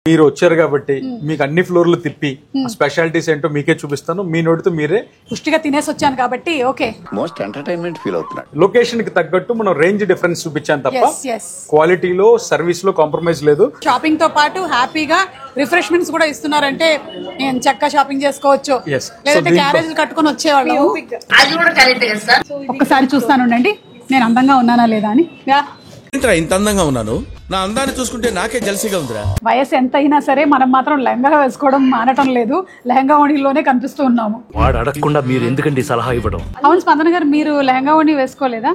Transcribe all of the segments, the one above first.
మీరు వచ్చారు కాబట్టి మీకు అన్ని ఫ్లోర్లు తిప్పి స్పెషాలిటీస్ ఏంటో మీకే చూపిస్తాను. మీ నోటితో మీరే పుష్టిగా తినేసి వచ్చాను కాబట్టి ఓకే. మోస్ట్ ఎంటర్టైన్మెంట్ ఫీల్ అవుతున్నాడు. లొకేషన్ కి తగ్గట్టు మనం రేంజ్ డిఫరెన్స్ చూపించాను తప్ప క్వాలిటీలో సర్వీస్ లో కాంప్రమైజ్ లేదు. షాపింగ్ తో పాటు హ్యాపీగా రిఫ్రెష్మెంట్స్ కూడా ఇస్తున్నారంటే నేను చక్కగా షాపింగ్ చేసుకోవచ్చు. లేదంటే క్యారేజ్ కట్టుకుని వచ్చేవాళ్ళు. ఒక్కసారి చూస్తానుండండి నేను అందంగా ఉన్నానా లేదా అని. ఇంత అందంగా ఉన్నాను, నా అందాన్ని చూసుకుంటే నాకే జల్సీగా ఉందిరా. వయసు ఎంత అయినా సరే మనం మాత్రం లెహంగా వేసుకోవడం మానటం లేదు. లెహంగా ఓణిలోనే కనిపిస్తూ ఉన్నాము. వాడు అడగకుండా మీరు ఎందుకండి సలహా ఇవ్వడం? అవును స్పందన గారు, మీరు లెహంగా ఓణి వేసుకోలేదా?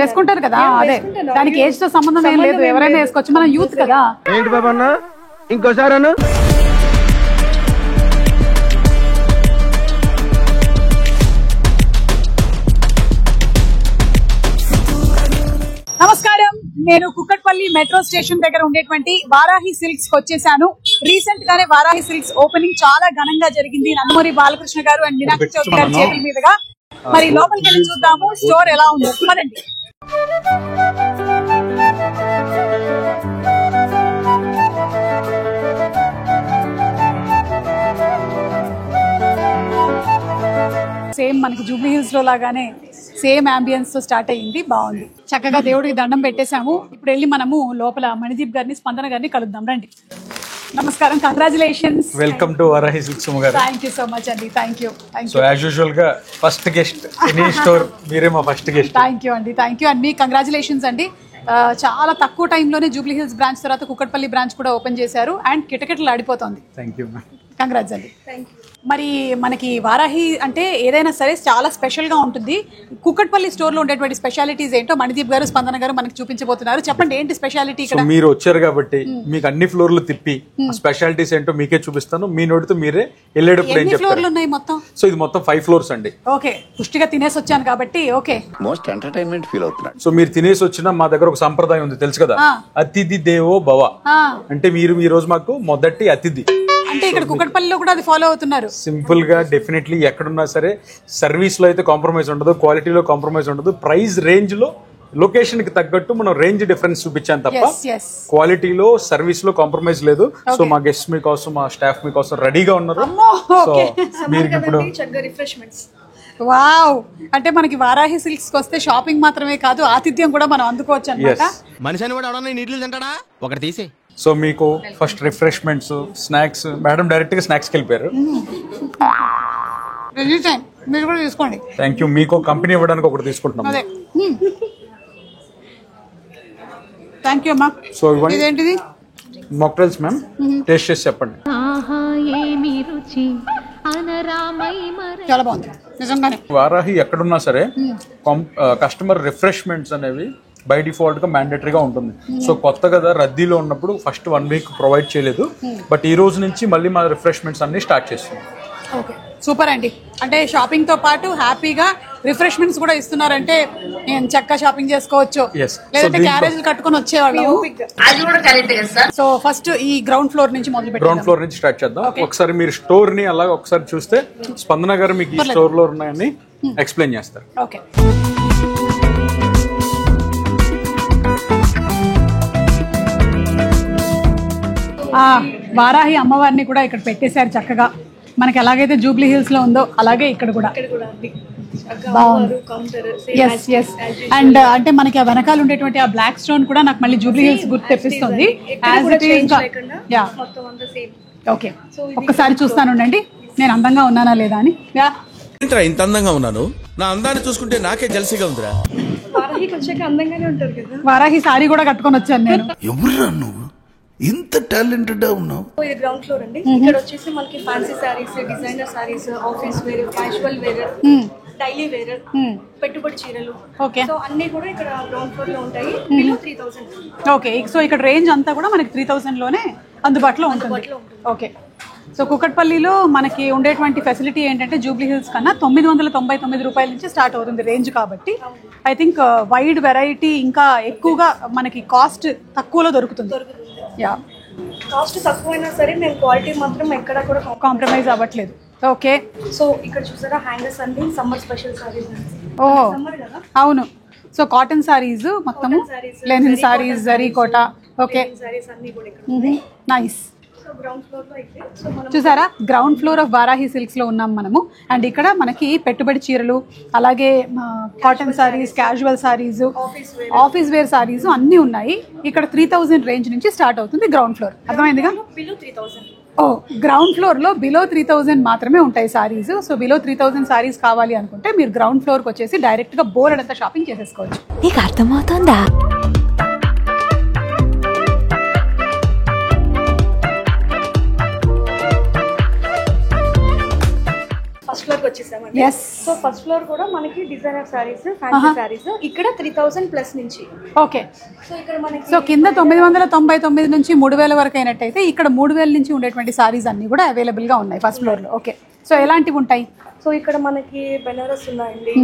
వేసుకుంటారు కదా, అదే దానికి ఏజ్ తో సంబంధం ఏం లేదు, ఎవరైనా వేసుకోవచ్చు. మనం యూత్ కదా. ఏంటి బాబా అన్న ఇంకోసారి అన్న. నమస్కారం, నేను కుక్కట్పల్లి మెట్రో స్టేషన్ దగ్గర ఉండేటువంటి వారాహి సిల్క్స్ వచ్చేసాను. రీసెంట్ గానే వారాహి సిల్క్స్ ఓపెనింగ్ చాలా ఘనంగా జరిగింది. నందమూరి బాలకృష్ణ గారు అండ్ మీనాక్షి చౌదరి గారి చేతుల మీదుగా. మరి లోపలికి వెళ్ళి చూద్దాము స్టోర్ ఎలా ఉందో. పదండి. సేమ్ మనకి జూబ్లీ హిల్స్ లో లాగానే సేమ్ అంబియన్స్ తో స్టార్ట్ అయ్యింది. బాగుంది. చక్కగా దేవుడికి దండం పెట్టేశాము. ఇప్పుడు వెళ్ళి మనము లోపల మణిదీప్ గారిని స్పందన గారిని కలుద్దాం. రండి. నమస్కారం, congratulations. Welcome to Varahi silks గారు. థ్యాంక్ యూ సో మచ్ అండి. Thank you. So as usual గా ఫస్ట్ గెస్ట్ ఎనీ స్టోర్ మీరే మా ఫస్ట్ గెస్ట్. థ్యాంక్ యూ అండి. థ్యాంక్ యూ అండ్ మీ కంగ్రాచులేషన్స్ అండి. చాలా తక్కువ టైంలోనే జూబ్లీ హిల్స్ బ్రాంచ్ తర్వాత కుక్కట్పల్లి బ్రాంచ్ కూడా ఓపెన్ చేశారు అండ్ కిటకిటలు ఆడిపోతుంది. Thank you. కంగ్రాట్స్ అండి. మరి మనకి వారాహి అంటే ఏదైనా సరే చాలా స్పెషల్ గా ఉంటుంది. కుక్కట్పల్లి స్టోర్ లో ఉండేటువంటి స్పెషాలిటీస్ ఏంటో మణిదీప్ గారు స్పందన గారు మనకి చూపించబోతున్నారు. చెప్పండి ఏంటి స్పెషాలిటీ ఇక్కడ? మీరు వచ్చారు కాబట్టి మీకు అన్ని ఫ్లోర్లు తిప్పి స్పెషాలిటీస్ ఏంటో మీకే చూపిస్తాను. మీ నోటితో మీరే వెళ్ళేటప్పుడు ఏం చెప్తారు? ఫ్లోర్లు ఉన్నాయి మొత్తం? సో ఇది మొత్తం 5 ఫ్లోర్స్ అండి. ఓకే. పుష్టిగా తినేసి వచ్చాను కాబట్టి ఓకే. మోస్ట్ ఎంటర్టైన్మెంట్ ఫీల్ అవుతున్నాడు. సో మీరు తినేసి వచ్చినా మా దగ్గర ఒక సంప్రదాయం ఉంది తెలుసు కదా, అతిథి దేవో భవ. అంటే మీరు ఈ రోజు మాకు మొదటి అతిథి. అంటే ఇక్కడ కుక్కట్పల్లిలో కూడా అది ఫాలో అవుతున్నారు. సింపుల్ గా డెఫినెట్లీ ఎక్కడున్నా సరే సర్వీస్ లో అయితే కాంప్రమైజ్ ఉండదు, క్వాలిటీలో కాంప్రమైజ్ ఉండదు. ప్రైస్ రేంజ్ లో లొకేషన్ కి తగ్గట్టు మనం రేంజ్ డిఫరెన్స్ చూపించాను తప్ప క్వాలిటీలో సర్వీస్ లో కాంప్రమైజ్ లేదు. సో మా గెస్ట్ మీకోసం, మా స్టాఫ్ మీకోసం రెడీగా ఉన్నారు. సో మీరు ఇప్పుడు వావ్, అంటే మనకి వారాహి సిల్క్స్ వస్తే షాపింగ్ మాత్రమే కాదు ఆతిథ్యం కూడా మనం అందుకోవచ్చు అన్నమాట. మనిషిని కూడా ఎవడన్నా నీళ్ళు తింటాడా? ఒకటి తీసే. సో మీకు first refreshments, snacks. Madam direct గా స్నాక్స్ కి వెళ్ళిపోయారు. మీరు కూడా తీసుకోండి. Thank you. మీకు కంపెనీ ఇవ్వడానికి ఒకటి తీసుకుంటున్నాం. థ్యాంక్ యూ అమ్మా. సో ఇదేంటిది? మాక్టైల్స్ మ్యామ్, టేస్ట్ చేసి చెప్పండి. చాలా బాగుంది నిజంగానే. వారాహి ఎక్కడున్నా సరే కస్టమర్ రిఫ్రెష్మెంట్స్ అనేవి బై డిఫాల్ట్ గా మ్యాండేటరీగా ఉంటుంది. సో కొత్త కదా, రద్దీలో ఉన్నప్పుడు ఫస్ట్ 1 వీక్ ప్రొవైడ్ చేయలేదు. బట్ ఈ రోజు నుంచి మళ్ళీ మా రిఫ్రెష్మెంట్స్ అన్ని స్టార్ట్ చేస్తున్నాం. ఓకే, సూపర్ అండి. అంటే షాపింగ్ తో పాటు హ్యాపీగా రిఫ్రెష్మెంట్స్ కూడా ఇస్తున్నారంటే నేను చక్కగా షాపింగ్ చేసుకోవచ్చు. లేదంటే క్యారేజ్ కట్టుకుని వచ్చేవాళ్ళు. సో ఫస్ట్ ఈ గ్రౌండ్ ఫ్లోర్ నుంచి మొదలు పెట్టి గ్రౌండ్ ఫ్లోర్ నుంచి స్టార్ట్ చేద్దాం. ఒకసారి మీరు స్టోర్ ని అలా ఒకసారి చూస్తే స్పందన గారు మీకు ఈ స్టోర్ లో ఉన్నాయని ఎక్స్ప్లెయిన్ చేస్తారు. ఓకే. వారాహి అమ్మవారిని కూడా ఇక్కడ పెట్టేశారు చక్కగా. మనకి ఎలాగైతే జూబ్లీ హిల్స్ లో ఉందో అలాగే ఇక్కడ కూడా బాగుంది. అండ్ అంటే మనకి ఆ వెనకాల ఉండేటువంటి ఆ బ్లాక్ స్టోన్ కూడా నాకు మళ్ళీ జూబ్లీ హిల్స్ గుర్తు తెప్పిస్తుంది. ఓకే, ఒక్కసారి చూస్తానుండండి నేను అందంగా ఉన్నానా లేదా అని. ఇంత అందంగా ఉన్నాను, నా అందాన్ని చూసుకుంటే నాకే జల్సీగా ఉందిరా. వారాహి సారీ కూడా కట్టుకొని వచ్చాను నేను. ఎవరురా నువ్వు ఇంత టాలెంటెడ్ ఉన్నావు? ఇది గ్రౌండ్ ఫ్లోర్ అండి. ఇక్కడ వచ్చేసి మనకి fancy saris, designer saris, office wear, casual wear, daily wear, పెట్టుబడి చీరలు. ఓకే. సో అన్ని కూడా ఇక్కడ గ్రౌండ్ ఫ్లోర్ లో ఉంటాయి. బిలో 3000. ఓకే, సో ఇక్కడ రేంజ్ అంతా కూడా మనకి 3000 లోనే అందుబాటులో ఉంటుంది. ఓకే. సో కుక్కట్పల్లిలో మనకి ఉండేటువంటి ఫెసిలిటీ ఏంటంటే జూబ్లీ హిల్స్ కన్నా 999 రూపాయల నుంచి స్టార్ట్ అవుతుంది రేంజ్. కాబట్టి ఐ థింక్ వైడ్ వెరైటీ, ఇంకా ఎక్కువగా మనకి కాస్ట్ తక్కువలో దొరుకుతుంది. యా, కాస్ట్ తక్కువైనా సరే మేము క్వాలిటీ మాత్రం ఎక్కడ కూడా కాంప్రమైజ్ అవ్వట్లేదు. ఓకే. సో ఇక్కడ చూసారా హ్యాంగర్స్ అన్ని సమ్మర్ స్పెషల్ సారీస్. అవును. సో కాటన్ సారీస్ మొత్తము, లెనిన్ సారీస్, జరీ కోట. ఓకే, సారీస్ అన్ని కూడా ఇక్కడ నైస్. గ్రౌండ్ ఫ్లోర్ లో అయితే సో మనం చూసారా, ground floor of Varahi silks లో ఉన్నాం మనము. అండ్ ఇక్కడ మనకి పెట్టుబడి చీరలు, అలాగే cotton saris, casual saris, office wear saris అన్ని ఉన్నాయి. ఇక్కడ 3000 రేంజ్ నుంచి స్టార్ట్ అవుతుంది గ్రౌండ్ ఫ్లోర్. అర్థమైందిగా? బిలో 3000. ఓ, గ్రౌండ్ ఫ్లోర్ లో బిలో 3000 మాత్రమే ఉంటాయి సారీస్. సో బిలో 3000 సారీస్ కావాలి అనుకుంటే మీరు గ్రౌండ్ ఫ్లోర్ కి వచ్చేసి డైరెక్ట్ గా బోర్డ్ అంతా షాపింగ్ చేసేసుకోవచ్చు. నీకు అర్థమవుతుందా? ఫస్ట్ ఫ్లోర్ కి వచ్చేసామండి. Yes. సో ఫస్ట్ ఫ్లోర్ కూడా మనకి డిజైనర్ సారీస్, ఫ్యాన్సీ సారీస్ ఇక్కడ 3000 ప్లస్ నుంచి. ఓకే. సో ఇక్కడ మనకి సో కింద 999 నుంచి 3000 వరకు అయినట్టయితే ఇక్కడ 3000 నుంచి ఉండేటువంటి సారీస్ అన్ని కూడా అవైలబుల్ గా ఉన్నాయి ఫస్ట్ ఫ్లోర్ లో. ఓకే. సో ఎలాంటివి ఉంటాయి? సో ఇక్కడ మనకి బెనారస్ ఉన్నాయండి,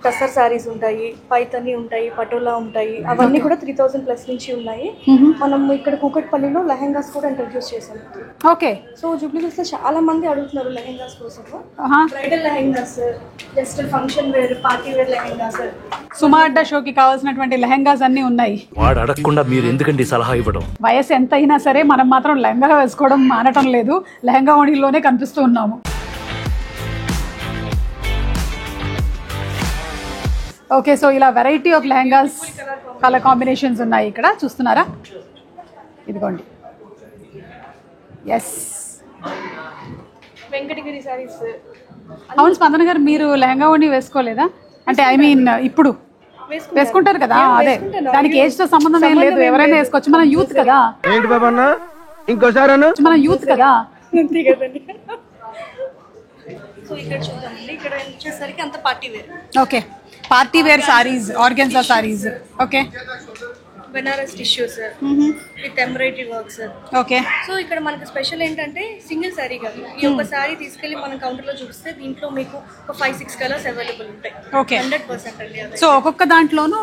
టస్సర్ సారీస్ ఉంటాయి, పైతని ఉంటాయి, పటోలా ఉంటాయి, అవన్నీ కూడా 3000 ప్లస్ నుంచి ఉన్నాయి. మనం ఇక్కడ కూకట్పల్లిలో లెహెంగాస్ కూడా ఇంట్రడ్యూస్ చేసాము. ఓకే. సో జూబ్లీ హిల్స్ లో చాలా మంది అడుగుతున్నారు లెహెంగాస్ కోసం. Bridal lehengas, just function wear, party wear lehengas, Suma Adda షోకి కావాల్సినటువంటి లెహెంగాస్ అన్ని ఉన్నాయి. వాడు అడగకుండా మీరు ఎందుకండి సలహా ఇవ్వడం? వయసు ఎంత అయినా సరే మనం మాత్రం లెహంగా వేసుకోవడం మానటం లేదు. లెహంగా ఓణిలోనే కనిపిస్తూ ఉన్నాము. ఓకే. సో ఇలా variety of lehengas, colour combinations ఉన్నాయి ఇక్కడ. చూస్తున్నారా? ఇదిగోండి. ఎస్. వెంకటగిరి సారీస్. అవును స్పందన గారు, మీరు లెహంగా ఓణి వేసుకోలేదా? అంటే ఐ మీన్ ఇప్పుడు వేసుకుంటారు కదా, అదే దానికి ఏజ్ తో సంబంధం ఏం లేదు, ఎవరైనా వేసుకోవచ్చు. మనం యూత్ కదా. ఏంటి బాబా అన్న ఇంకోసారి మనం యూత్ కదా. అంతే కదండి. సో ఇక్కడ చూద్దామండి, ఇక్కడ వచ్చేసరికి అంత party wear. Okay. Party wear saris, organza saris. Okay. Banaras tissues with embroidery works. Okay. So ఇక్కడ మనకి స్పెషల్ ఏంటంటే సింగిల్ సారీ కాదు, ఈ ఒక్క సారీ తీసుకెళ్లి మనం కౌంటర్ లో చూపిస్తే దీంట్లో మీకు ఒక 5-6 కలర్స్ అవైలబుల్ ఉంటాయి. ఓకే. 100% అండి. సో ఒక్కొక్క దాంట్లోనూ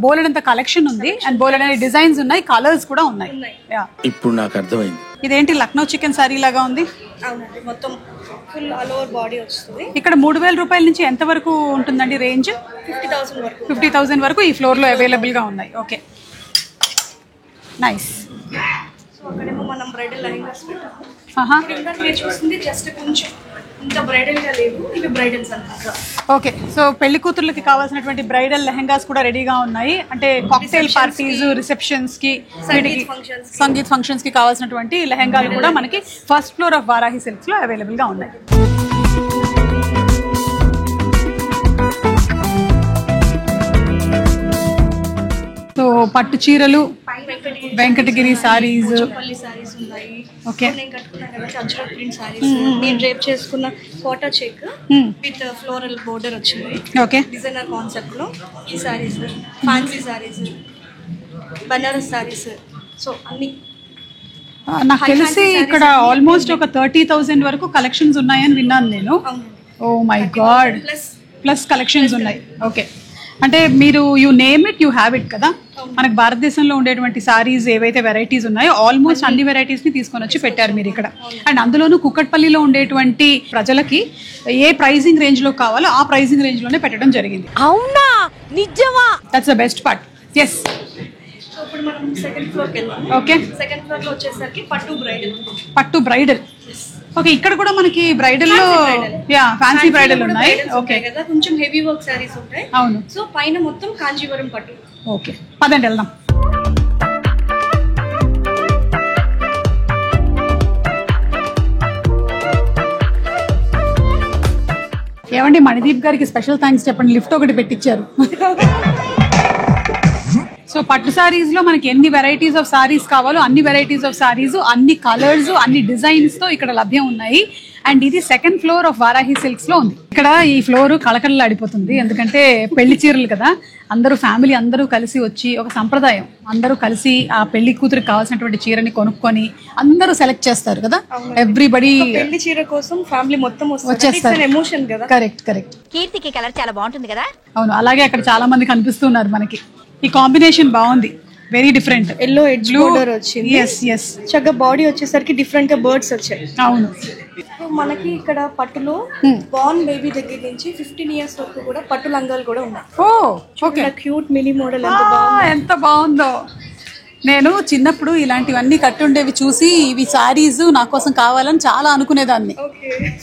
బోలెడంత కలెక్షన్ ఉంది అండ్ బోలెడని డిజైన్స్ ఉన్నాయి, కలర్స్ కూడా ఉన్నాయి. ఇప్పుడు నాకు అర్థమైంది. ఇదేంటి లక్నో చికెన్ సారీ లాగా ఉంది? అవునండి, మొత్తం ఫుల్ ఆల్ ఓవర్ బాడీ వస్తుంది. ఇక్కడ 3000 రూపాయల నుంచి ఎంత వరకు ఉంటుందండి రేంజ్? 50,000 వరకు. 50,000 వరకు ఈ ఫ్లోర్ లో అవైలబుల్ గా ఉన్నాయి. Okay, nice. సో అక్కడేమో మనం బ్రైడల్ లెహంగాస్ పెట్టాము. ఆహా. ఇప్పుడు ఇంకా మీరు చూస్తుంది జస్ట్ కొంచెం ఇంత బ్రైడల్ గా లేదు, ఇవి బ్రైడల్స్ అన్నమాట. ఓకే. సో పెళ్లి కూతుర్లకి కావాల్సినటువంటి బ్రైడల్ లెహంగాస్ కూడా రెడీగా ఉన్నాయి. అంటే కాక్టైల్ పార్టీస్, రిసెప్షన్స్ కి, సంగీత్ ఫంక్షన్స్ కి కావాల్సినటువంటి లెహంగాలు కూడా మనకి first floor of Varahi silks లో అవైలబుల్ గా ఉన్నాయి. సో పట్టు చీరలు, వెంకటగిరి సారీస్, పల్లి సారీస్ ఉన్నాయి. ఓకే. నేను కట్టుకున్నాను కదా అజ్రక్ ప్రింట్ సారీస్, నేను డ్రేప్ చేసుకున్న Kota check with floral border వచ్చింది. ఓకే. డిజైనర్ కాన్సెప్ట్ లో ఈ saris, fancy saris, Banaras saris. So అన్ని నాకు తెలిసి ఇక్కడ ఆల్మోస్ట్ ఒక 30,000 వరకు కలెక్షన్స్ ఉన్నాయని విన్నాను నేను. Oh my god, plus collections ఉన్నాయి. ఓకే. అంటే మీరు you name it, you have it కదా. మనకు భారతదేశంలో ఉండేటువంటి సారీస్ ఏవైతే వెరైటీస్ ఉన్నాయో ఆల్మోస్ట్ అన్ని వెరైటీస్ ని తీసుకొని వచ్చి పెట్టారు మీరు ఇక్కడ. అండ్ అందులోనూ కుక్కట్పల్లిలో ఉండేటువంటి ప్రజలకి ఏ ప్రైజింగ్ రేంజ్ లో కావాలో ఆ ప్రైజింగ్ రేంజ్ లోనే పెట్టడం జరిగింది. అవునా? నిజమా? That's the best part. Yes. So ఇప్పుడు మనం సెకండ్ ఫ్లోర్ కి వెళ్దాం. ఓకే. సెకండ్ ఫ్లోర్ లో వచ్చేసరికి పట్టు బ్రైడల్. పట్టు బ్రైడల్. ఓకే. ఇక్కడ కూడా మనకి బ్రైడల్ లో ఫ్యాన్సీ బ్రైడల్ ఉన్నాయి. ఓకే కదా, కొంచెం హెవీ వర్క్ సారీస్ ఉంటాయి. అవును. సో పైన మొత్తం కాంజీవరం పట్టు. ఓకే, పదండి వెళ్దాం. ఏమండి, మణిదీప్ గారికి స్పెషల్ థ్యాంక్స్ చెప్పండి, లిఫ్ట్ ఒకటి పెట్టించారు. సో పట్టు సారీస్ లో మనకి ఎన్ని వెరైటీస్ ఆఫ్ సారీస్ కావాలో అన్ని వెరైటీస్ ఆఫ్ సారీస్, అన్ని కలర్స్, అన్ని డిజైన్స్ తో ఇక్కడ లభ్యం ఉన్నాయి. అండ్ ఇది second floor of Varahi silks లో ఉంది. ఇక్కడ ఈ ఫ్లోర్ కళకళలాడిపోతుంది, ఎందుకంటే పెళ్లి చీరలు కదా, అందరూ ఫ్యామిలీ అందరూ కలిసి వచ్చి ఒక సంప్రదాయం, అందరూ కలిసి ఆ పెళ్లి కూతురికి కావాల్సినటువంటి చీరని కొనుక్కొని అందరూ సెలెక్ట్ చేస్తారు కదా. ఎవ్రీబడి పెళ్లి చీర కోసం ఫ్యామిలీ మొత్తం వచ్చేస్తారు. ఎమోషన్ కదా. Correct correct. కీర్తికి కలర్ చాలా బాగుంటుంది కదా. అవును, అలాగే అక్కడ చాలా మంది కనిపిస్తున్నారు మనకి. ఈ కాంబినేషన్ బాగుంది, very different. Yellow edge border వచ్చింది. ఎస్. చక్కగా బాడీ వచ్చేసరికి డిఫరెంట్ గా బర్డ్స్ వచ్చాయి. అవును. మనకి ఇక్కడ పట్టులో బార్న్ బేబీ దగ్గర నుంచి 15 years వరకు కూడా పట్టు లంగాలు కూడా ఉన్నాయి. ఓ ఓకే. క్యూట్ మినీ మోడల్ ఎంత బాగుందో. నేను చిన్నప్పుడు ఇలాంటివన్నీ కట్టుండేవి చూసి ఇవి శారీస్ నా కోసం కావాలని చాలా అనుకునేదాన్ని.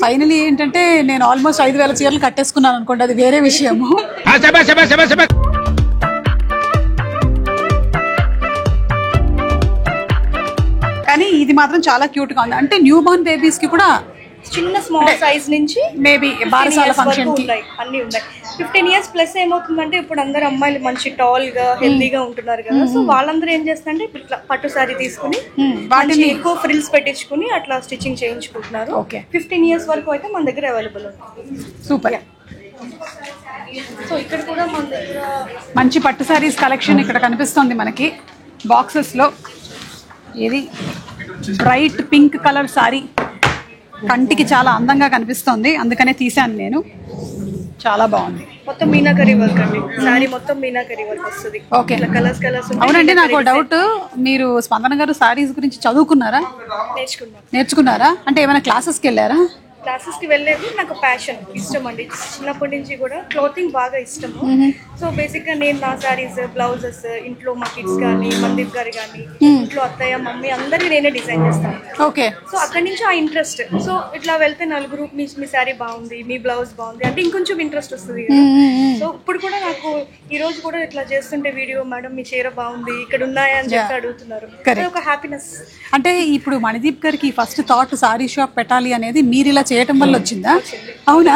ఫైనలీ ఏంటంటే నేను ఆల్మోస్ట్ 5,000 చీరలు కట్టేసుకున్నాను అనుకోండి, అది వేరే విషయము. కానీ ఇది మాత్రం చాలా క్యూట్ గా ఉంది. అంటే న్యూ బోర్న్ బేబీస్ కి కూడా చిన్న స్మాల్ సైజ్ నుంచి మేబీ బారసాల ఫంక్షన్ కి అన్ని ఉన్నాయి. 15 years ప్లస్ ఏమవుతుందంటే ఇప్పుడు అందరు అమ్మాయిలు మంచి టాల్ గా హెల్దీగా ఉంటున్నారు కదా, సో వాళ్ళందరూ ఏం చేస్తారంటే ఇట్లా పట్టు సారీ తీసుకుని వాటిని ఎక్కువ ఫ్రిల్స్ పెట్టించుకుని అట్లా స్టిచ్చింగ్ చేయించుకుంటున్నారు. 15 years వరకు అయితే మన దగ్గర అవైలబుల్ ఉంది. సూపర్. సో ఇక్కడ కూడా మన దగ్గర మంచి పట్టు సారీస్ కలెక్షన్ ఇక్కడ కనిపిస్తుంది మనకి బాక్సెస్ లో. ఇది బ్రైట్ పింక్ కలర్ సారీ కంటికి చాలా అందంగా కనిపిస్తుంది, అందుకనే తీసాను నేను. చాలా బాగుంది. మొత్తం మీనాకరీ వర్క్ అండి, సారీ మొత్తం మీనాకరీ వర్క్ వస్తుంది. ఓకే. Colours colours. అవునండి, నాకు డౌట్, మీరు స్పందన గారు సారీస్ గురించి చదువుకున్నారా? నేర్చుకున్నారా అంటే ఏమైనా క్లాసెస్కి వెళ్ళారా? క్లాసెస్ కి వెళ్ళలేదు, నాకు ప్యాషన్, ఇష్టం అండి చిన్నప్పటి నుంచి కూడా. క్లోతింగ్ బాగా ఇష్టము. సో బేసిక్ గా నేను నా సారీస్, బ్లౌజెస్ ఇంట్లో మా కిడ్స్ కానీ, మందీప్ గారు కానీ, ఇంట్లో అత్తయ్య మమ్మీ అందరికి నేనే డిజైన్ చేస్తాను. ఓకే. సో అక్కడి నుంచి ఆ ఇంట్రెస్ట్. సో ఇట్లా వెళ్తే నలుగురు మీ సారీ బాగుంది, మీ బ్లౌజ్ బాగుంది అంటే ఇంకొంచెం ఇంట్రెస్ట్ వస్తుంది. సో ఇప్పుడు కూడా నాకు ఈ రోజు కూడా ఇట్లా చేస్తుంటే వీడియో, మేడం మీ చీర బాగుంది, ఇక్కడ ఉన్నాయా అని చెప్పి అడుగుతున్నారు. ఒక హ్యాపీనెస్. అంటే ఇప్పుడు మణిదీప్ గారికి ఫస్ట్ థాట్ సారీ షాప్ పెట్టాలి అనేది మీరు ఇలా చేయటం వల్ల వచ్చిందా? అవునా?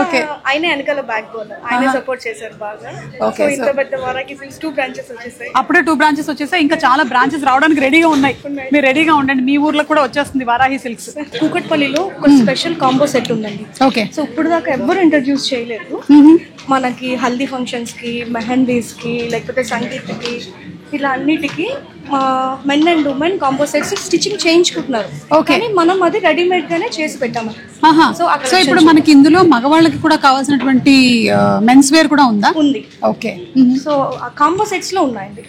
ఓకే. ఆయన వెనకాల బ్యాక్ బోన్, ఆయన సపోర్ట్ చేశారు బాగా. సో ఇంత పెద్ద వారాకి 2 branches వచ్చేసాయి. అప్పుడే 2 branches వచ్చేసాయి, ఇంకా చాలా బ్రాంచెస్ రావడానికి రెడీగా ఉన్నాయి. మీరు రెడీగా ఉండండి, మీ ఊర్లో కూడా వచ్చేస్తుంది వారాహి సిల్క్స్. కూకట్పల్లిలో ఒక స్పెషల్ కాంబో సెట్ ఉందండి. ఓకే. సో ఇప్పుడు దాకా ఎవ్వరు ఇంట్రడ్యూస్ చేయలేదు. మనకి హల్దీ ఫంక్షన్స్ కి, మెహందీస్ కి, లేకపోతే సంగీత్ కి, ఇలా అన్నిటికీ men and women combo sets stitching చేయించుకుంటున్నారు. కానీ మనం అది రెడీమేడ్ గానే చేసి పెట్టాము. సో ఇప్పుడు మనకి ఇందులో మగవాళ్ళకి కూడా కావాల్సినటువంటి మెన్స్ వేర్ కూడా ఉందా? ఉంది. ఓకే. సో ఆ కాంబో సెట్స్ లో ఉన్నాయండి.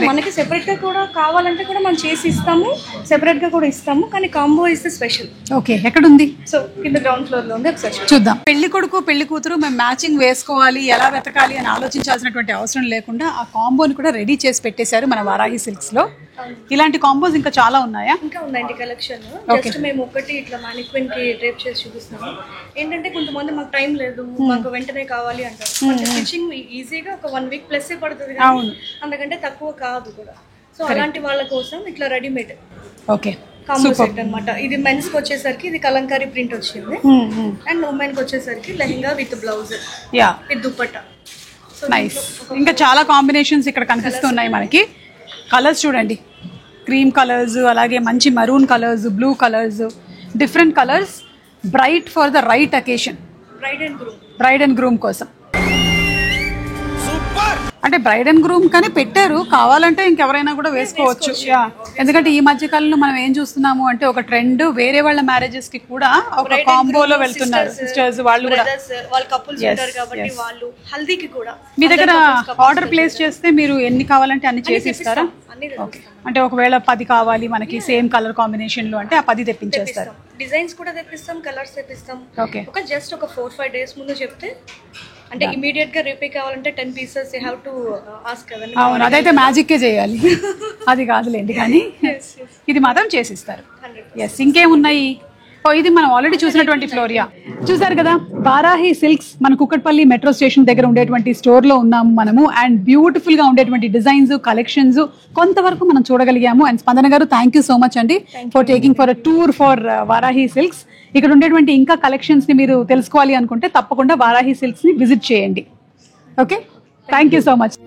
మనకి సెపరేట్ గా కూడా కావాలంటే కూడా మనం చేసి ఇస్తాము, సెపరేట్ గా కూడా ఇస్తాము, కానీ కాంబో ఇస్ స్పెషల్. ఓకే. ఎక్కడ ఉంది? సో కింద గ్రౌండ్ ఫ్లోర్ లో ఉంది, ఒకసారి చూద్దాం. పెళ్లి కొడుకు పెళ్లి కూతురు మేము మ్యాచింగ్ వేసుకోవాలి, ఎలా వెతకాలి అని ఆలోచించాల్సినటువంటి అవసరం లేకుండా ఆ కాంబోని కూడా రెడీ చేసి పెట్టేశారు మన వారాహి సిల్క్స్ లో. ఇలాంటి కాంబోస్ ఇంకా చాలా ఉన్నాయా? ఇంకా ఉన్నాయండి కలెక్షన్. జస్ట్ మేము ఒకటి ఇట్లా మానిక్విన్ కి డ్రేప్ చేసి చూపిస్తాము. ఏంటంటే కొంతమంది మాకు టైం లేదు, మాకు వెంటనే కావాలి అంటారు. స్టిచ్చింగ్ ఈజీగా ఒక 1 week ప్లస్ పడుతుంది, అందుకంటే తక్కువ కాదు కూడా. సో అలాంటి వాళ్ళ కోసం ఇట్లా రెడీమేడ్ కాంబో సెట్ అన్నమాట. ఇది మెన్స్ కి వచ్చేసరికి ఇది కలంకారీ ప్రింట్ వచ్చింది, అండ్ ఉమెన్ కి వచ్చేసరికి lehenga with blouse with dupatta. Nice. ఇంకా చాలా కాంబినేషన్స్ ఇక్కడ కనిపిస్తున్నాయి మనకి. కలర్స్ చూడండి, క్రీమ్ కలర్స్, అలాగే మంచి maroon colours, blue colours, different colours, bright for the right occasion, bride and groom కోసం. అంటే బ్రైడ్ అండ్ గ్రూమ్ కానీ పెట్టారు, కావాలంటే ఇంకెవరైనా కూడా వేసుకోవచ్చు. ఎందుకంటే ఈ మధ్య కాలంలో మనం ఏం చూస్తున్నాము అంటే ఒక ట్రెండ్, వేరే వాళ్ళ మ్యారేజెస్ కి కూడా ఒక కాంబోలో వెళ్తున్నారు సిస్టర్స్ వాళ్ళు కూడా. మీ దగ్గర ఆర్డర్ ప్లేస్ చేస్తే మీరు ఎన్ని కావాలంటే అన్ని చేసి ఇస్తారా? ఓకే. అంటే ఒకవేళ 10 కావాలి మనకి సేమ్ కలర్ కాంబినేషన్ లో అంటే ఆ 10 తెప్పించేస్తారు. డిజైన్స్ కూడా తెప్పిస్తాం, కలర్స్ తెప్పిస్తాం. ఓకే. ఒక జస్ట్ ఒక 4-5 days ముందు చెప్తే, అంటే ఇమీడియట్ గా రేపే కావాలంటే 10 pieces you have to ask. అవును, అదైతే మ్యాజిక్కే చేయాలి, అది కాదులేండి, కానీ ఇది మాత్రం చేసిస్తారు. ఎస్. ఇంకేమున్నాయి? ఇది మనం ఆల్రెడీ చూసినటువంటి ఫ్లోరియా. చూసారు కదా, వారాహి సిల్క్స్ మన కుక్కట్పల్లి మెట్రో స్టేషన్ దగ్గర ఉండేటువంటి స్టోర్ లో ఉన్నాము మనము. అండ్ బ్యూటిఫుల్ గా ఉండేటువంటి డిజైన్స్, కలెక్షన్స్ కొంతవరకు మనం చూడగలిగాము. అండ్ స్పందన గారు, థ్యాంక్ యూ సో మచ్ అండి for taking for a tour for Varahi silks. ఇక్కడ ఉండేటువంటి ఇంకా కలెక్షన్స్ ని మీరు తెలుసుకోవాలి అనుకుంటే తప్పకుండా వారాహి సిల్క్స్ ని విజిట్ చేయండి. Okay, thank you so much.